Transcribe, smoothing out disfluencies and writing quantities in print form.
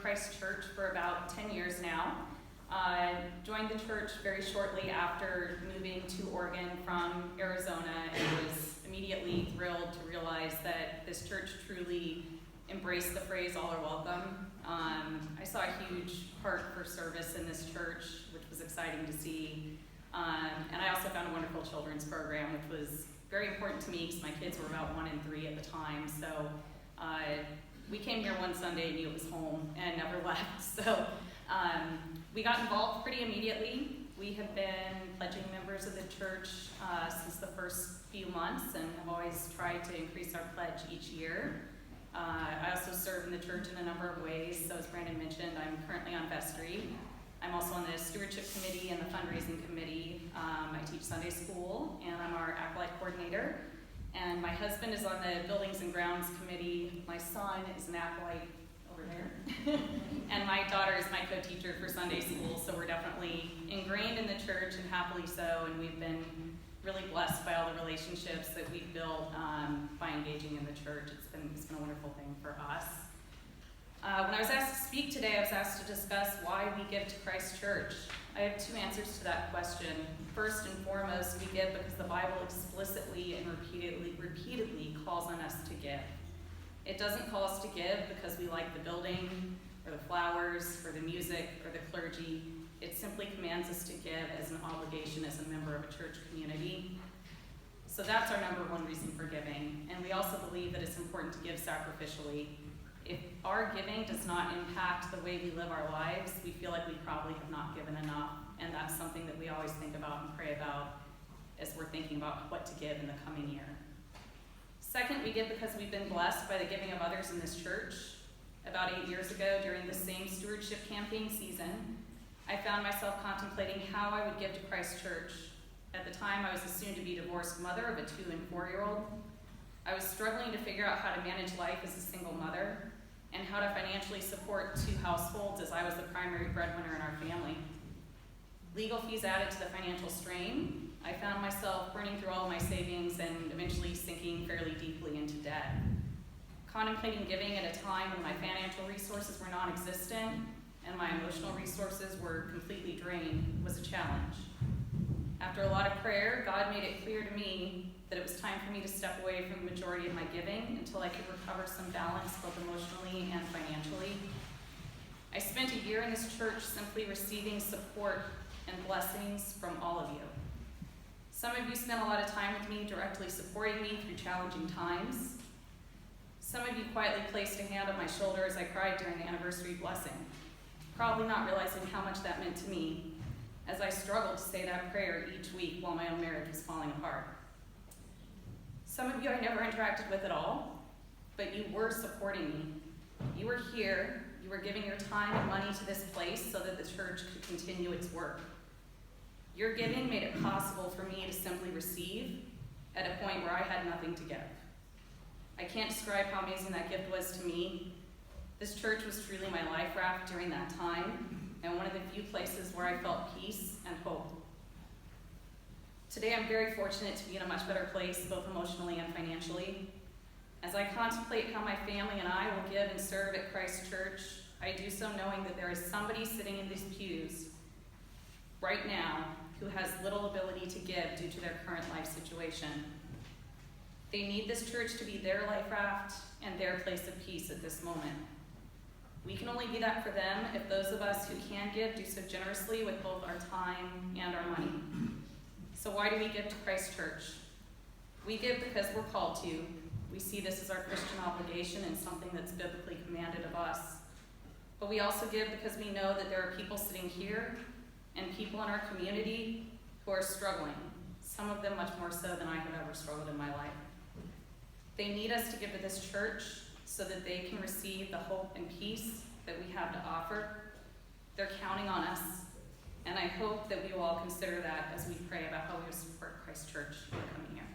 Christ Church for about 10 years now. Joined the church very shortly after moving to Oregon from Arizona, and was immediately thrilled to realize that this church truly embraced the phrase "all are welcome." I saw a huge heart for service in this church, which was exciting to see. And I also found a wonderful children's program, which was very important to me because my kids were about 1 and 3 at the time. So we came here one Sunday, knew it was home, and never left. So we got involved pretty immediately. We have been pledging members of the church since the first few months, and have always tried to increase our pledge each year. I also serve in the church in a number of ways. So as Brandon mentioned, I'm currently on vestry. I'm also on the Stewardship Committee and the Fundraising Committee. I teach Sunday school, and I'm our acolyte coordinator. And my husband is on the Buildings and Grounds Committee. My son is an acolyte over there. And my daughter is my co-teacher for Sunday school, so we're definitely ingrained in the church, and happily so, and we've been really blessed by all the relationships that we've built by engaging in the church. It's been a wonderful thing for us. When I was asked to speak today, I was asked to discuss why we give to Christ Church. I have 2 answers to that question. First and foremost, we give because the Bible explicitly and repeatedly calls on us to give. It doesn't call us to give because we like the building, or the flowers, or the music, or the clergy. It simply commands us to give as an obligation as a member of a church community. So that's our number 1 reason for giving. And we also believe that it's important to give sacrificially. If our giving does not impact the way we live our lives, we feel like we probably have not given enough. And that's something that we always think about and pray about as we're thinking about what to give in the coming year. Second, we give because we've been blessed by the giving of others in this church. About 8 years ago, during the same stewardship campaign season, I found myself contemplating how I would give to Christ Church. At the time, I was a soon-to-be divorced mother of a 2- and 4-year-old. I was struggling to figure out how to manage life as a single mother, and how to financially support 2 households as I was the primary breadwinner in our family. Legal fees added to the financial strain. I found myself burning through all of my savings and eventually sinking fairly deeply into debt. Contemplating giving at a time when my financial resources were non-existent and my emotional resources were completely drained was a challenge. After a lot of prayer, God made it clear to me that it was time for me to step away from the majority of my giving until I could recover some balance both emotionally and financially. I spent a year in this church simply receiving support and blessings from all of you. Some of you spent a lot of time with me, directly supporting me through challenging times. Some of you quietly placed a hand on my shoulder as I cried during the anniversary blessing, probably not realizing how much that meant to me as I struggled to say that prayer each week while my own marriage was falling apart. Some of you I never interacted with at all, but you were supporting me. You were here, you were giving your time and money to this place so that the church could continue its work. Your giving made it possible for me to simply receive at a point where I had nothing to give. I can't describe how amazing that gift was to me. This church was truly my life raft during that time, and one of the few places where I felt peace and hope. Today, I'm very fortunate to be in a much better place, both emotionally and financially. As I contemplate how my family and I will give and serve at Christ Church, I do so knowing that there is somebody sitting in these pews right now who has little ability to give due to their current life situation. They need this church to be their life raft and their place of peace at this moment. We can only be that for them if those of us who can give do so generously with both our time and our money. So why do we give to Christ Church? We give because we're called to. We see this as our Christian obligation and something that's biblically commanded of us. But we also give because we know that there are people sitting here and people in our community who are struggling, some of them much more so than I have ever struggled in my life. They need us to give to this church so that they can receive the hope and peace that we have to offer. They're counting on us, and I hope that we will all consider that as we pray about how we will support Christ Church in the coming year.